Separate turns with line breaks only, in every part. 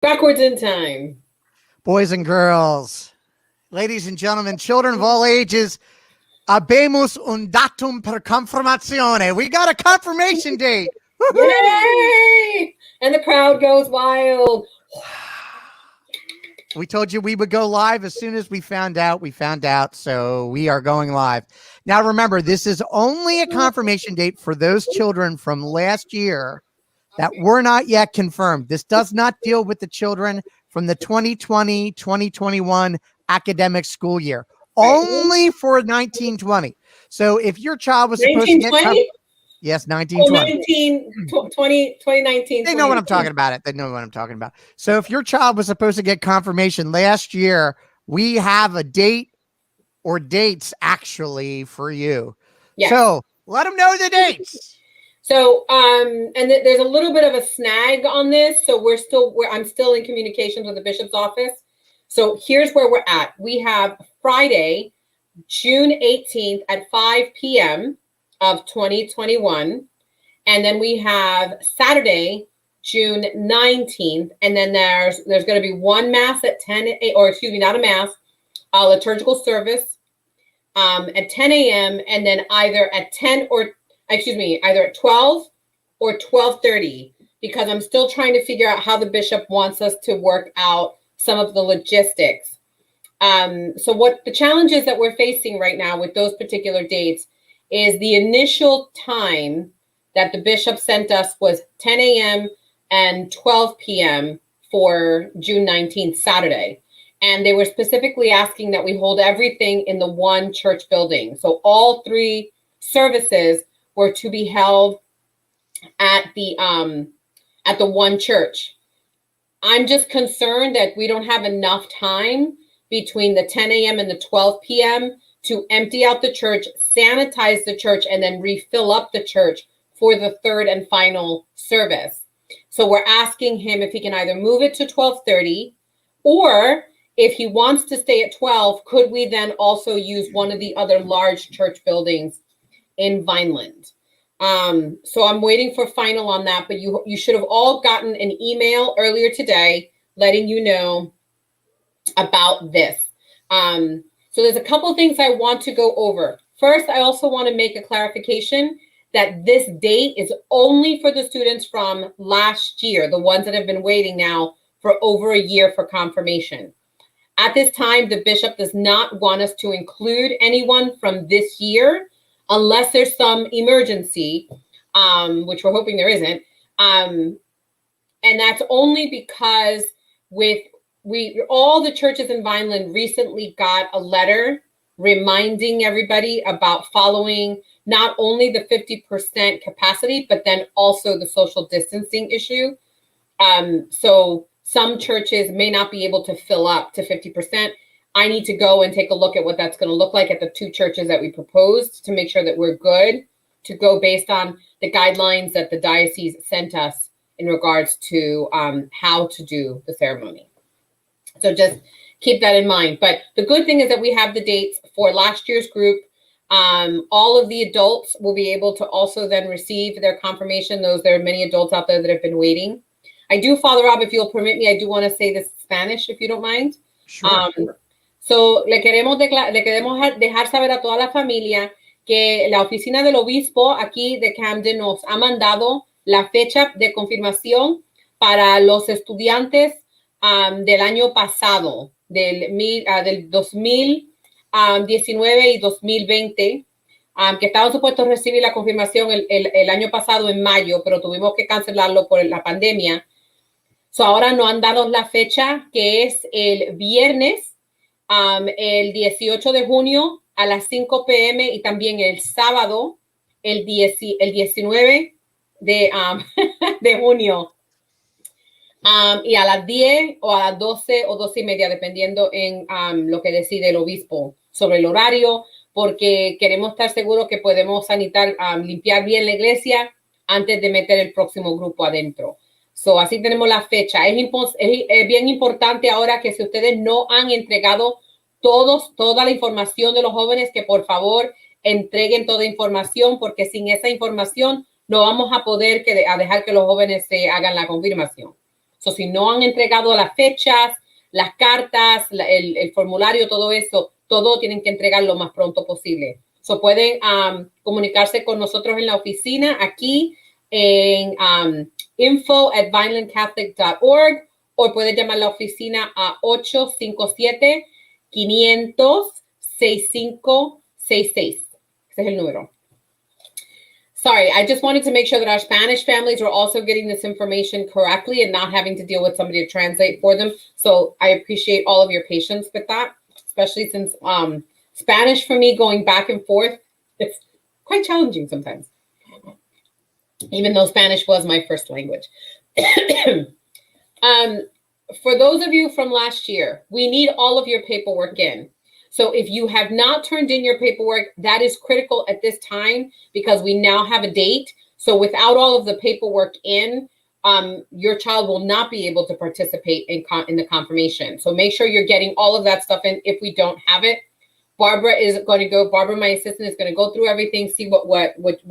Backwards in time.
Boys and girls, ladies and gentlemen, children of all ages, habemus un datum per confirmazione. We got a confirmation date.
Yay! And the crowd goes wild.
We told you we would go live as soon as we found out. So we are going live. Now, remember, this is only a confirmation date for those children from last year that were not yet confirmed. This does not deal with the children from the 2020-2021 academic school year. Only for 1920. So if your child was supposed to get... Yes, 1920.
2019.
They know what I'm talking about. So if your child was supposed to get confirmation last year, we have a date or dates actually for you. Yes. So let them know the dates.
So, and there's a little bit of a snag on this. So I'm still in communications with the bishop's office. So here's where we're at. We have Friday, June 18th at 5 p.m. of 2021. And then we have Saturday, June 19th. And then there's going to be one mass at 10, or excuse me, not a mass, a liturgical service at 10 a.m. And then either at 12 or 12:30, because I'm still trying to figure out how the bishop wants us to work out some of the logistics. So what the challenges that we're facing right now with those particular dates is the initial time that the bishop sent us was 10 a.m. and 12 p.m. for June 19th, Saturday. And they were specifically asking that we hold everything in the one church building. So all three services were to be held at the one church. I'm just concerned that we don't have enough time between the 10 a.m. and the 12 p.m. to empty out the church, sanitize the church, and then refill up the church for the third and final service. So we're asking him if he can either move it to 12:30, or if he wants to stay at 12, could we then also use one of the other large church buildings in Vineland? So I'm waiting for final on that, but you should have all gotten an email earlier today letting you know about this. So there's a couple of things I want to go over. First, I also want to make a clarification that this date is only for the students from last year, the ones that have been waiting now for over a year for confirmation. At this time, the bishop does not want us to include anyone from this year unless there's some emergency, which we're hoping there isn't. And that's only because all the churches in Vineland recently got a letter reminding everybody about following not only the 50% capacity, but then also the social distancing issue. So some churches may not be able to fill up to 50%. I need to go and take a look at what that's going to look like at the two churches that we proposed to make sure that we're good to go based on the guidelines that the diocese sent us in regards to how to do the ceremony. So just keep that in mind. But the good thing is that we have the dates for last year's group. All of the adults will be able to also then receive their confirmation. There are many adults out there that have been waiting. I do, Father Rob, if you'll permit me, I do want to say this in Spanish, if you don't mind.
Sure.
So le queremos dejar saber a toda la familia que la oficina del obispo aquí de Camden nos ha mandado la fecha de confirmación para los estudiantes del año pasado, del 2019 y 2020, que estaban supuestos a recibir la confirmación el año pasado en mayo, pero tuvimos que cancelarlo por la pandemia. So ahora nos han dado la fecha, que es el viernes, el 18 de junio a las 5 p.m. y también el sábado, el 19 de junio. Y a las 10 o a las 12 o 12 y media, dependiendo en lo que decide el obispo sobre el horario, porque queremos estar seguros que podemos limpiar bien la iglesia antes de meter el próximo grupo adentro. So, así tenemos la fecha. Es bien importante ahora que si ustedes no han entregado toda la información de los jóvenes, que por favor entreguen toda información, porque sin esa información no vamos a poder dejar que los jóvenes se hagan la confirmación. So, si no han entregado las fechas, las cartas, el formulario, todo eso, todo tienen que entregar lo más pronto posible. So, pueden comunicarse con nosotros en la oficina aquí en info@vinelandcatholic.org o pueden llamar a la oficina a 857-500-6566. Ese es el número. Sorry, I just wanted to make sure that our Spanish families were also getting this information correctly and not having to deal with somebody to translate for them. So I appreciate all of your patience with that, especially since Spanish for me going back and forth, it's quite challenging sometimes, even though Spanish was my first language. For those of you from last year, we need all of your paperwork in. So if you have not turned in your paperwork, that is critical at this time because we now have a date. So without all of the paperwork in, your child will not be able to participate in the confirmation. So make sure you're getting all of that stuff in. If we don't have it, Barbara, my assistant, is going to go through everything, see what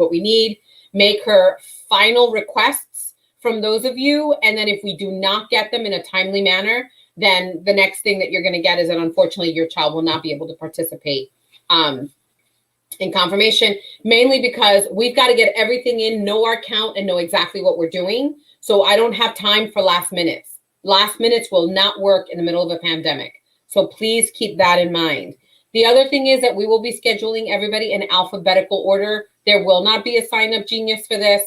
we need, make her final requests from those of you. And then if we do not get them in a timely manner, then the next thing that you're going to get is that unfortunately your child will not be able to participate in confirmation, mainly because we've got to get everything in, know our count, and know exactly what we're doing. So I don't have time for last minutes. Last minutes will not work in the middle of a pandemic. So please keep that in mind. The other thing is that we will be scheduling everybody in alphabetical order. There will not be a sign-up genius for this.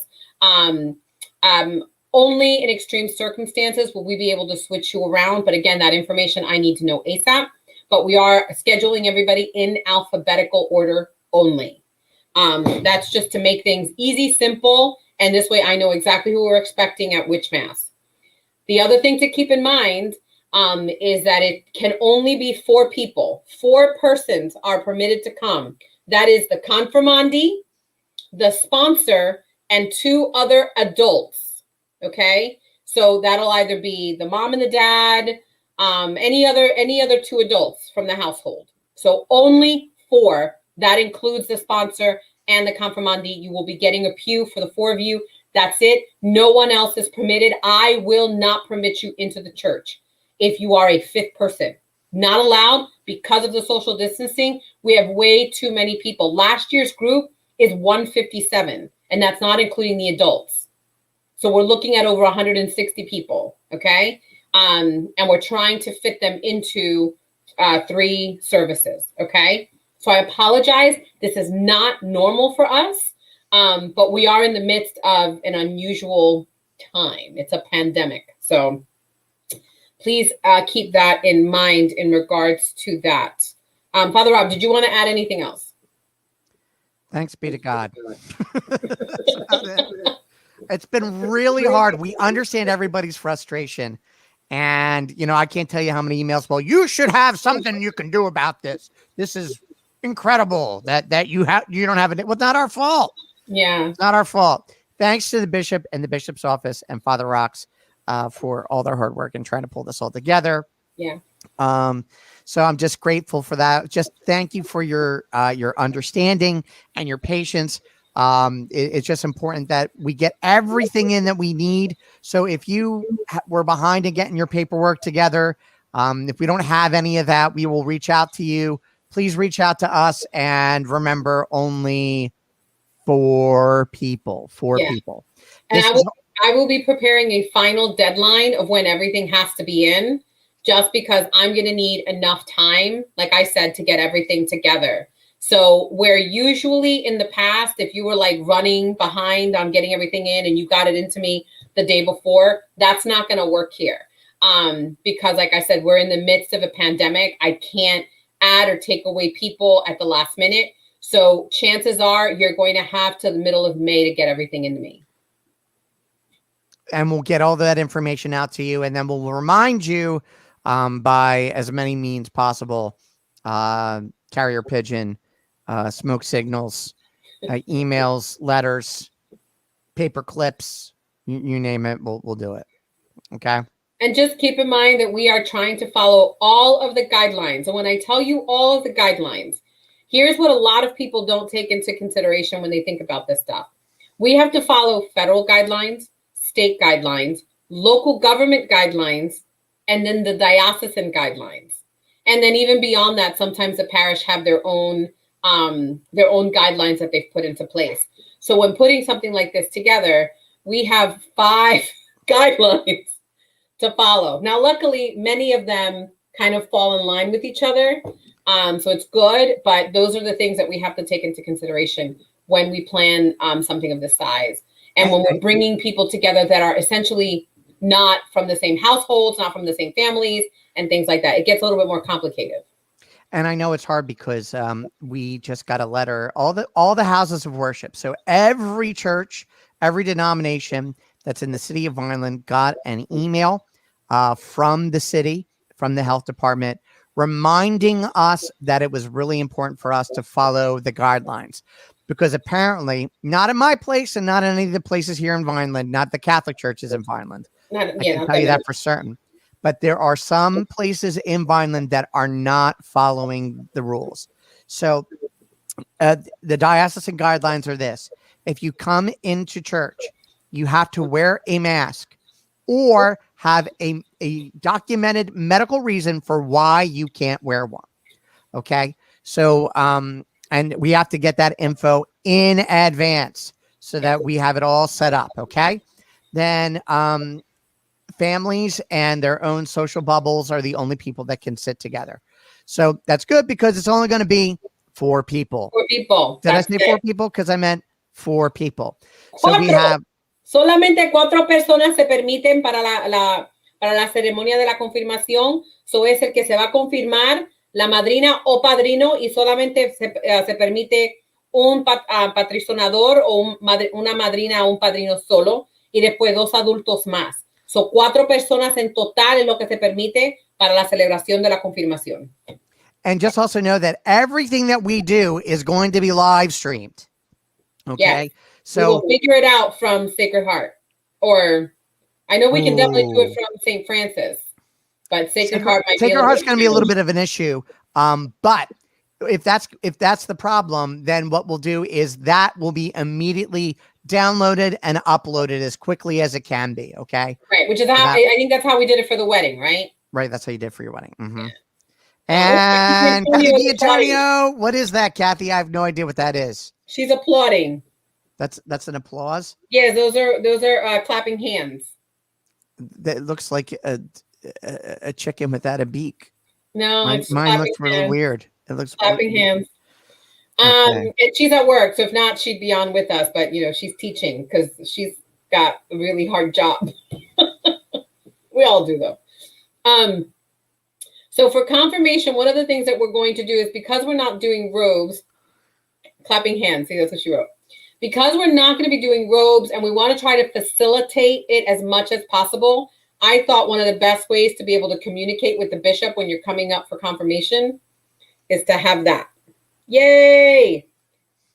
Only in extreme circumstances will we be able to switch you around. But again, that information I need to know ASAP. But we are scheduling everybody in alphabetical order only. That's just to make things easy, simple. And this way I know exactly who we're expecting at which mass. The other thing to keep in mind is that it can only be 4 people. 4 persons are permitted to come. That is the confirmandi, the sponsor, and 2 other adults. Okay, so that'll either be the mom and the dad, any other 2 adults from the household. So only 4. That includes the sponsor and the confirmandi. You will be getting a pew for the 4 of you. That's it. No one else is permitted. I will not permit you into the church if you are a 5th person. Not allowed because of the social distancing. We have way too many people. Last year's group is 157, and that's not including the adults. So we're looking at over 160 people, okay? And we're trying to fit them into 3 services, okay? So I apologize. This is not normal for us, but we are in the midst of an unusual time. It's a pandemic. So please keep that in mind in regards to that. Father Rob, did you want to add anything else?
Thanks be to God. It's been really hard. We understand everybody's frustration. And, I can't tell you how many emails. Well, you should have something you can do about this. This is incredible that you don't have it. Well, not our fault.
Yeah.
It's not our fault. Thanks to the bishop and the bishop's office and Father Rox for all their hard work and trying to pull this all together.
Yeah.
So I'm just grateful for that. Just thank you for your understanding and your patience. It's just important that we get everything in that we need. So if you were behind in getting your paperwork together, if we don't have any of that, we will reach out to you. Please reach out to us. And remember, only 4 people, 4 people.
And I will be preparing a final deadline of when everything has to be in, just because I'm going to need enough time, like I said, to get everything together. So where usually in the past, if you were like running behind on getting everything in and you got it into me the day before, that's not going to work here. Because like I said, we're in the midst of a pandemic. I can't add or take away people at the last minute. So chances are you're going to have to the middle of May to get everything into me.
And we'll get all that information out to you. And then we'll remind you by as many means possible, carrier pigeon, smoke signals, emails, letters, paper clips, you name it, we'll do it. Okay.
And just keep in mind that we are trying to follow all of the guidelines. And when I tell you all of the guidelines, here's what a lot of people don't take into consideration when they think about this stuff. We have to follow federal guidelines, state guidelines, local government guidelines, and then the diocesan guidelines. And then even beyond that, sometimes the parish have their own guidelines that they've put into place. So when putting something like this together, we have 5 guidelines to follow. Now, luckily, many of them kind of fall in line with each other. So it's good, but those are the things that we have to take into consideration when we plan something of this size. And when we're bringing people together that are essentially not from the same households, not from the same families, and things like that, it gets a little bit more complicated.
And I know it's hard because we just got a letter, all the houses of worship. So every church, every denomination that's in the city of Vineland got an email from the city, from the health department, reminding us that it was really important for us to follow the guidelines. Because apparently, not in my place and not in any of the places here in Vineland, not the Catholic churches in Vineland. I can tell you that for certain. But there are some places in Vineland that are not following the rules. So the diocesan guidelines are this. If you come into church, you have to wear a mask or have a documented medical reason for why you can't wear one. Okay. So, and we have to get that info in advance so that we have it all set up. Okay. Then, families and their own social bubbles are the only people that can sit together. So that's good because it's only going to be 4 people.
4 people.
Did I say 4 people? Because I meant 4 people. So we have
solamente 4 personas se permiten para la ceremonia de la confirmación. So es el que se va a confirmar, la madrina o padrino, y solamente se permite un patrizonador o una madrina o un padrino solo, y después 2 adultos más. So 4 personas en total es lo que se permite para la celebración de la confirmación.
And just also know that everything that we do is going to be live streamed. Okay.
Yes.
So
we will figure it out from Sacred Heart, or I know we can definitely do it from St. Francis, but Sacred Heart might
Sacred Heart's going to be a little bit of an issue. But if that's the problem, then what we'll do is that will be immediately downloaded and uploaded as quickly as it can be. Okay.
Right. Which is how I think that's how we did it for the wedding, right?
Right. That's how you did it for your wedding. Mm-hmm. And Kathy Antonio, what is that, Kathy? I have no idea what that is.
She's applauding.
That's an applause.
Yeah, those are clapping hands.
That looks like a chicken without a beak.
No,
mine looks really weird. It looks
clapping hands.
Okay.
She's at work, so if not, she'd be on with us. But she's teaching because she's got a really hard job. We all do though. So for confirmation, one of the things that we're going to do is, because we're not doing robes, clapping hands. See, that's what she wrote. Because we're not going to be doing robes and we want to try to facilitate it as much as possible, I thought one of the best ways to be able to communicate with the bishop when you're coming up for confirmation is to have that. Yay!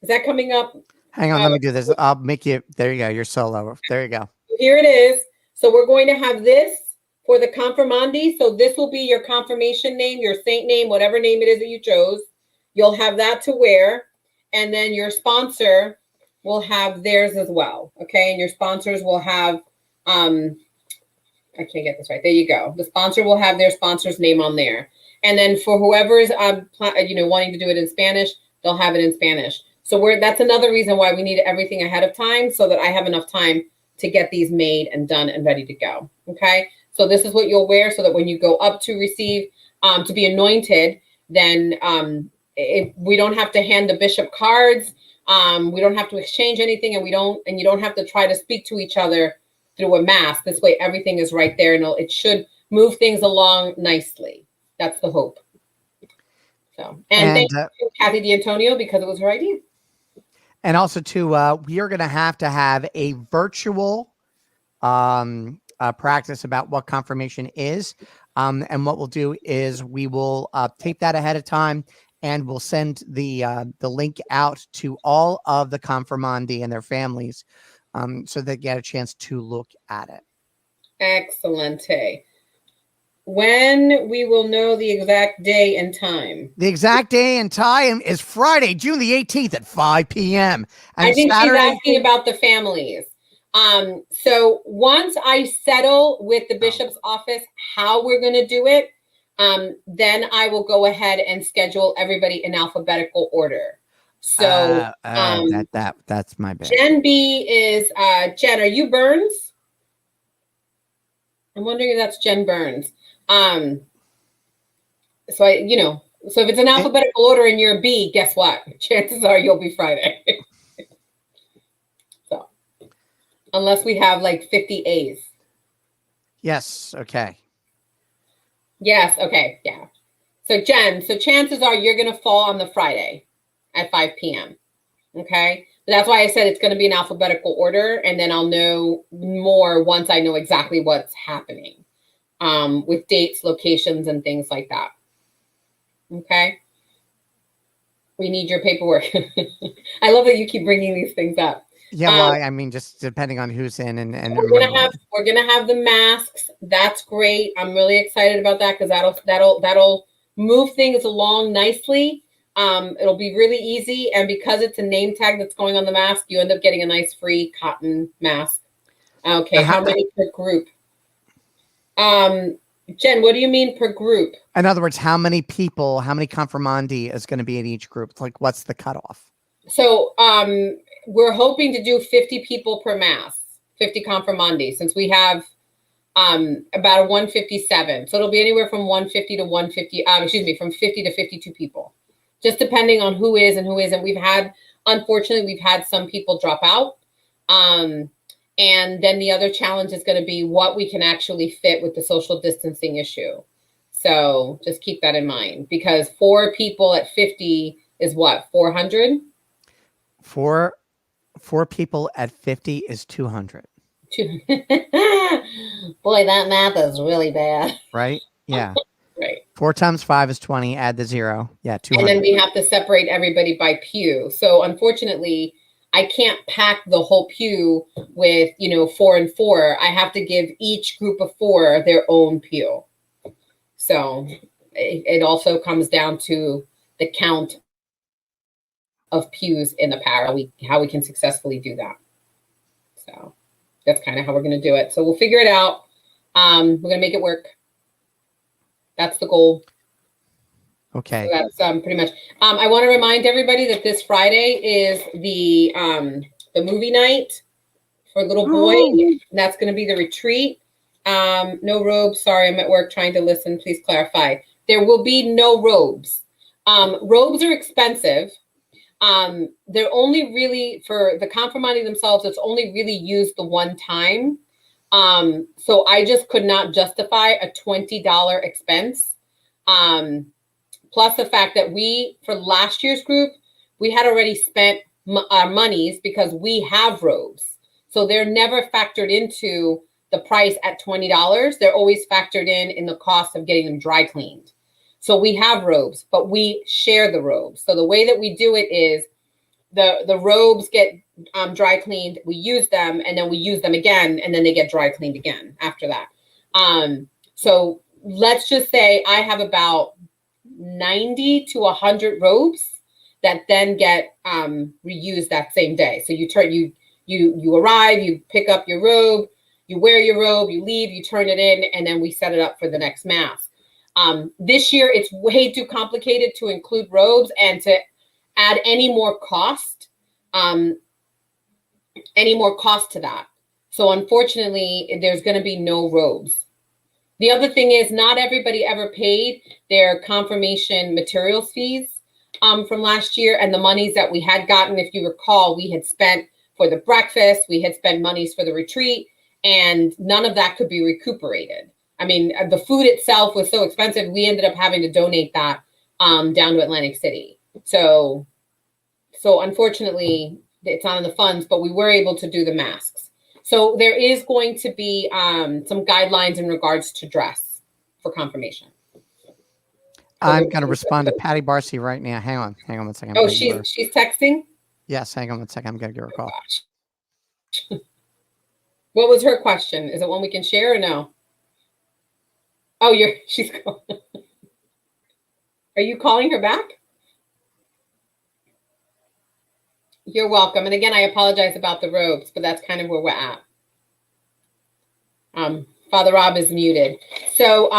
Is that coming up?
Hang on, let me do this. I'll make you. There you go. You're solo. There you go.
Here it is. So we're going to have this for the Confirmandi. So this will be your confirmation name, your saint name, whatever name it is that you chose. You'll have that to wear. And then your sponsor will have theirs as well. Okay. And your sponsors will have, I can't get this right. There you go. The sponsor will have their sponsor's name on there. And then for whoever is, wanting to do it in Spanish, they'll have it in Spanish. So that's another reason why we need everything ahead of time, so that I have enough time to get these made and done and ready to go. Okay. So this is what you'll wear, so that when you go up to receive, to be anointed, then we don't have to hand the bishop cards. We don't have to exchange anything, and you don't have to try to speak to each other through a mask. This way, everything is right there, and it should move things along nicely. That's the hope. So, and thank you, Kathy D'Antonio, because it was her idea.
And also, too, we are going to have a virtual practice about what confirmation is. And what we'll do is we will tape that ahead of time, and we'll send the link out to all of the confirmandi and their families, so they get a chance to look at it.
Excellent. When we will know the exact day and time.
The exact day and time is Friday, June the 18th at 5 p.m. And
I think
Saturday,
she's asking about the families. So once I settle with the bishop's office how we're going to do it, then I will go ahead and schedule everybody in alphabetical order. So
that's my bad.
Jen B is Jen. Are you Burns? I'm wondering if that's Jen Burns. So so if it's an alphabetical order and you're B, guess what? Chances are you'll be Friday. So unless we have like 50 A's.
Yes. Okay.
Yes. Okay. Yeah. So Jen, so chances are you're going to fall on the Friday at 5 p.m. Okay. But that's why I said it's going to be in alphabetical order. And then I'll know more once I know exactly what's happening with dates, locations, and things like that. Okay. We need your paperwork. I love that you keep bringing these things up.
Yeah, well, I mean, just depending on who's in and
we're gonna have the masks. That's great. I'm really excited about that because that'll move things along nicely. It'll be really easy, and because it's a name tag that's going on the mask, you end up getting a nice free cotton mask. Okay, how many per group? Jen, what do you mean per group?
In other words, how many people, how many Confirmandi is going to be in each group? Like, what's the cutoff?
So we're hoping to do 50 people per mass, 50 Confirmandi, since we have about 157. So it'll be anywhere from 150 to 150, from 50 to 52 people, just depending on who is and who isn't. Unfortunately, we've had some people drop out. And then the other challenge is going to be what we can actually fit with the social distancing issue. So just keep that in mind, because 4 people at 50 is what, 400?
4 people at 50 is 200.
Boy, that math is really bad.
Right? Yeah.
Right.
4 times 5 is 20. Add the 0. Yeah, 200.
And then we have to separate everybody by pew. So unfortunately, I can't pack the whole pew with 4 and 4. I have to give each group of 4 their own pew. So it also comes down to the count of pews in the power, how we can successfully do that. So that's kind of how we're going to do it. So we'll figure it out. We're going to make it work. That's the goal.
Okay.
So that's pretty much. I want to remind everybody that this Friday is the movie night for little boy. And that's going to be the retreat. No robes. Sorry, I'm at work trying to listen. Please clarify. There will be no robes. Robes are expensive. They're only really, for the Confirmandi themselves, it's only really used the one time. So I just could not justify a $20 expense. Plus the fact that for last year's group, we had already spent our monies because we have robes. So they're never factored into the price at $20. They're always factored in the cost of getting them dry cleaned. So we have robes, but we share the robes. So the way that we do it is the robes get dry cleaned, we use them, and then we use them again, and then they get dry cleaned again after that. So let's just say I have about 90 to 100 robes that then get reused that same day. So you arrive, you pick up your robe, you wear your robe, you leave, you turn it in, and then we set it up for the next mass. This year, it's way too complicated to include robes and to add any more cost to that. So unfortunately, there's going to be no robes. The other thing is not everybody ever paid their confirmation materials fees from last year, and the monies that we had gotten, if you recall, we had spent for the breakfast, we had spent monies for the retreat, and none of that could be recuperated. I mean, the food itself was so expensive, we ended up having to donate that down to Atlantic City. So unfortunately, it's not in the funds, but we were able to do the masks. So there is going to be some guidelines in regards to dress for confirmation.
I'm going to respond to Patty Barcy right now. Hang on 1 second.
Oh, she's texting?
Yes, hang on 1 second. I'm going to give her a call.
What was her question? Is it one we can share or no? Oh, she's calling. Are you calling her back? You're welcome. And again, I apologize about the robes, but that's kind of where we're at. Father Rob is muted. So,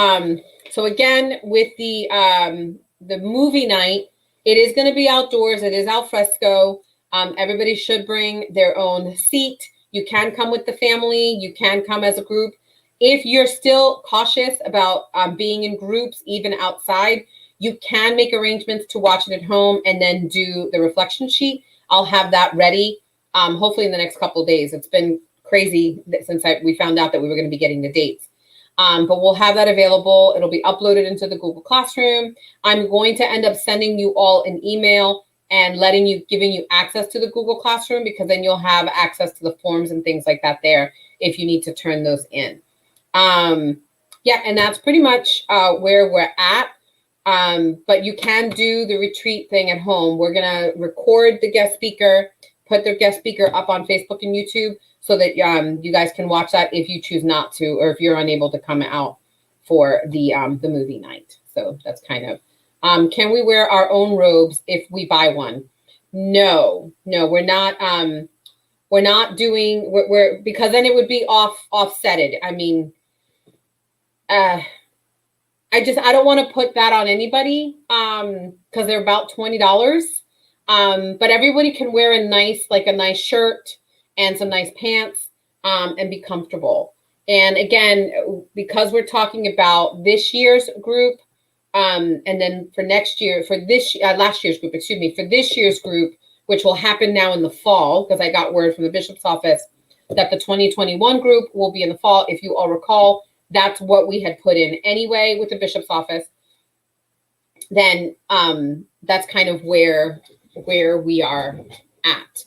so again, with the movie night, it is going to be outdoors. It is al fresco. Everybody should bring their own seat. You can come with the family. You can come as a group. If you're still cautious about being in groups, even outside, you can make arrangements to watch it at home and then do the reflection sheet. I'll have that ready, hopefully in the next couple of days. It's been crazy since we found out that we were going to be getting the dates. But we'll have that available. It'll be uploaded into the Google Classroom. I'm going to end up sending you all an email and giving you access to the Google Classroom, because then you'll have access to the forms and things like that there if you need to turn those in. Yeah, and that's pretty much where we're at. But you can do the retreat thing at home. We're going to record the guest speaker, put the guest speaker up on Facebook and YouTube so that you guys can watch that if you choose not to, or if you're unable to come out for the movie night. So that's kind of, can we wear our own robes if we buy one? No, we're not doing, because then it would be offsetted. I mean, I don't want to put that on anybody because they're about $20. But everybody can wear a nice shirt and some nice pants and be comfortable. And again, because we're talking about this year's group, and then for last year's group, for this year's group, which will happen now in the fall, because I got word from the bishop's office that the 2021 group will be in the fall. If you all recall, that's what we had put in anyway with the bishop's office. Then that's kind of where we are at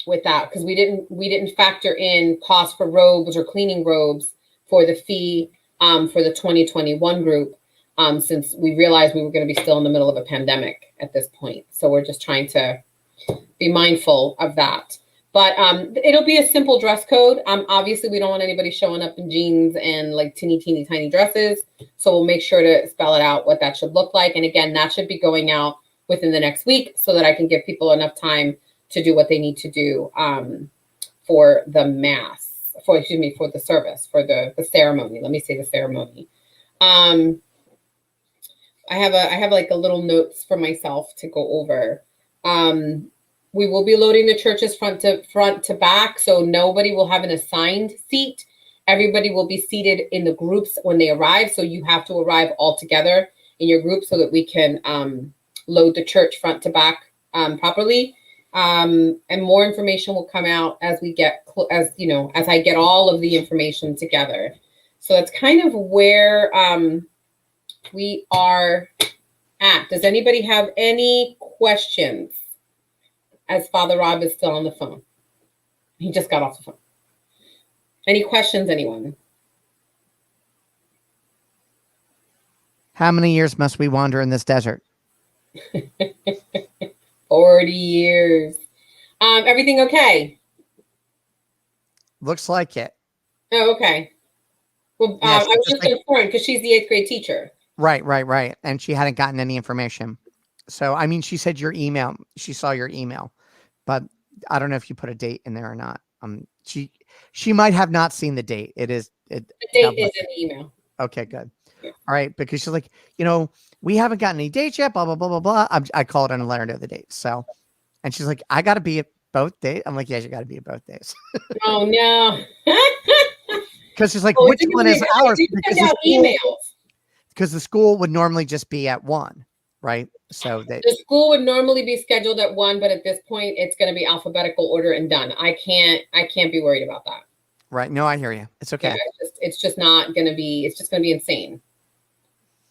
with that, because we didn't factor in cost for robes or cleaning robes for the fee for the 2021 group, since we realized we were going to be still in the middle of a pandemic at this point. So we're just trying to be mindful of that. But it'll be a simple dress code. Obviously, we don't want anybody showing up in jeans and like teeny tiny dresses. So we'll make sure to spell it out what that should look like. And again, that should be going out within the next week so that I can give people enough time to do what they need to do for the mass, for the service, for the ceremony. Let me say the ceremony. I have like a little notes for myself to go over. We will be loading the churches front to back, so nobody will have an assigned seat. Everybody will be seated in the groups when they arrive, so you have to arrive all together in your group so that we can load the church front to back properly. And more information will come out as as I get all of the information together. So that's kind of where we are at. Does anybody have any questions? As Father Rob is still on the phone. He just got off the phone. Any questions, anyone?
How many years must we wander in this desert?
40 years. Everything okay?
Looks like it.
Oh, okay. Well,
Yeah,
I was just informed because she's the 8th grade teacher.
Right. And she hadn't gotten any information. So, I mean, she said your email, she saw your email, but I don't know if you put a date in there or not. She might have not seen the date. The date is in
the email.
Okay, good.
Yeah.
All right. Because she's like, we haven't gotten any dates yet, blah, blah, blah, blah, blah. I called her and let her know the dates. So, and she's like, I got to be at both days. I'm like, yeah, you got to be at both days.
Oh, no.
Because she's like, which one is ours? Because the school would normally just be at 1. Right. So the
school would normally be scheduled at 1, but at this point it's going to be alphabetical order and done. I can't be worried about that.
Right. No, I hear you. It's okay.
Yeah, it's just going to be insane.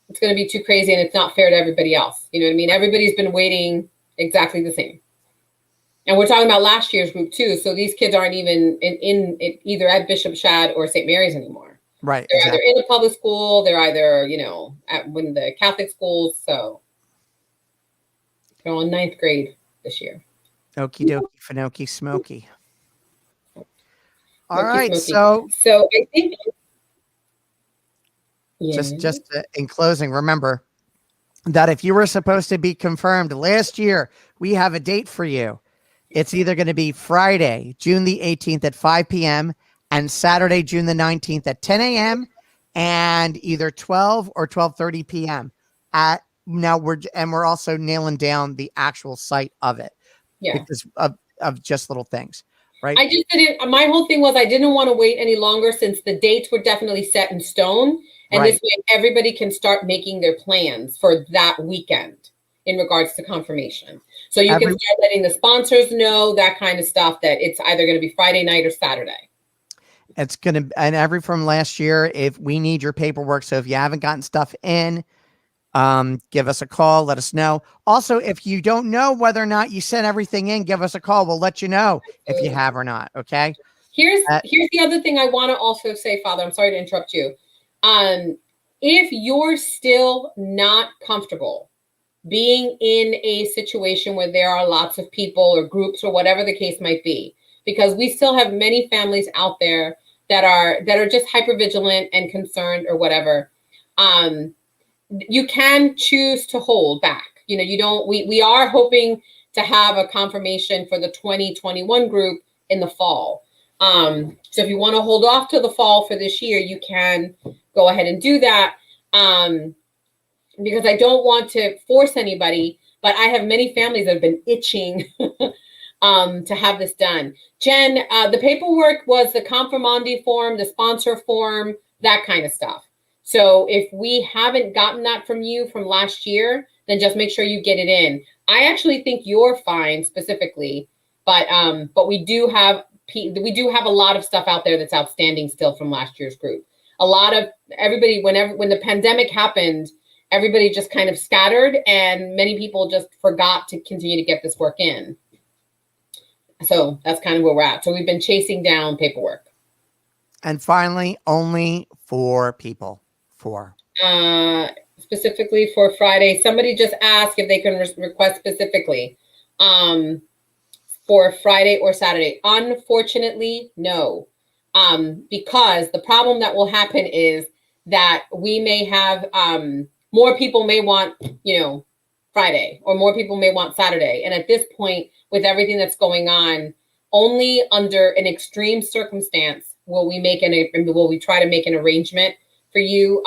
It's going to be too crazy, and it's not fair to everybody else. You know what I mean? Everybody's been waiting exactly the same. And we're talking about last year's group too. So these kids aren't even in either at Bishop Shad or St. Mary's anymore.
Right.
They're either in a public school, they're either, at one of the Catholic schools. So they're all in 9th grade this year.
Okie dokie, Finoki Smoky. All
Smoky,
right.
Smoky. So I think
just in closing, remember, that if you were supposed to be confirmed last year, we have a date for you. It's either going to be Friday, June the 18th at 5 p.m. and Saturday, June the 19th at 10 a.m. and either 12 or 12:30 p.m. We're also nailing down the actual site of it because of just little things, right?
I just didn't, my whole thing was I didn't want to wait any longer since the dates were definitely set in stone. And this way everybody can start making their plans for that weekend in regards to confirmation. So you can start letting the sponsors know, that kind of stuff, that it's either going to be Friday night or Saturday.
It's going to, and from last year, if we need your paperwork. So if you haven't gotten stuff in, give us a call. Let us know. Also, if you don't know whether or not you sent everything in, give us a call. We'll let you know if you have or not. Okay.
Here's the other thing I want to also say, Father. I'm sorry to interrupt you. If you're still not comfortable being in a situation where there are lots of people or groups or whatever the case might be, because we still have many families out there that are just hypervigilant and concerned or whatever, you can choose to hold back. You know, you don't, we are hoping to have a confirmation for the 2021 group in the fall. So if you want to hold off to the fall for this year, you can go ahead and do that. Because I don't want to force anybody, but I have many families that have been itching to have this done. Jen, the paperwork was the Confirmandi form, the sponsor form, that kind of stuff. So if we haven't gotten that from you from last year, then just make sure you get it in. I actually think you're fine specifically, but we do have a lot of stuff out there that's outstanding still from last year's group. A lot of everybody, when the pandemic happened, everybody just kind of scattered and many people just forgot to continue to get this work in. So that's kind of where we're at. So we've been chasing down paperwork.
And finally, only 4 people. 4.
Specifically for Friday, somebody just asked if they can request specifically for Friday or Saturday. Unfortunately, no. Because the problem that will happen is that we may have more people may want, Friday, or more people may want Saturday. And at this point, with everything that's going on, only under an extreme circumstance will we try to make an arrangement for you.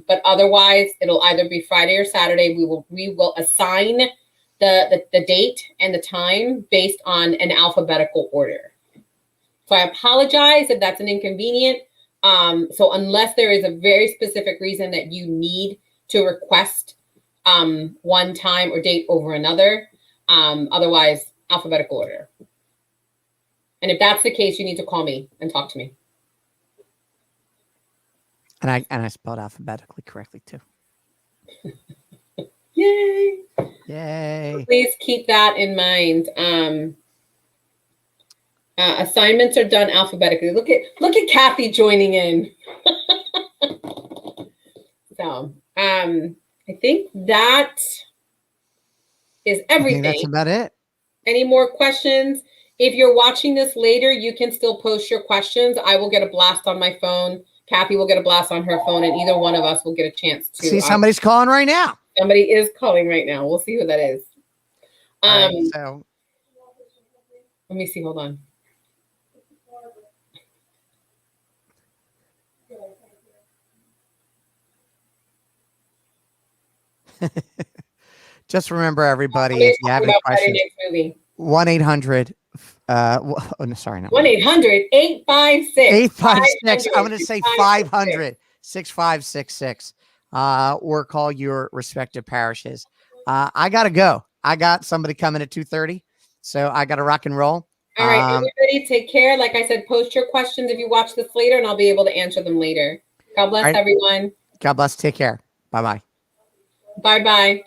But otherwise, it'll either be Friday or Saturday. We will assign the date and the time based on an alphabetical order. So I apologize if that's an inconvenient. So unless there is a very specific reason that you need to request one time or date over another, otherwise alphabetical order. And if that's the case, you need to call me and talk to me.
And I spelled alphabetically correctly too.
Yay!
Yay!
Please keep that in mind. Assignments are done alphabetically. Look at Kathy joining in. So I think that is everything.
That's about it.
Any more questions? If you're watching this later, you can still post your questions. I will get a blast on my phone. Kathy will get a blast on her phone, and either one of us will get a chance to
see. Somebody's calling right now.
Somebody is calling right now. We'll see who that is.
Right, so
let me see. Hold on.
Just remember, everybody, if you have any questions, 1-800. Sorry, no.
1-800-856.
I'm going to say 500-6566. Or call your respective parishes. I gotta go. I got somebody coming at 2:30, so I got to rock and roll.
All right, everybody, take care. Like I said, post your questions if you watch this later, and I'll be able to answer them later. God bless everyone.
God bless. Take care. Bye-bye.
Bye-bye.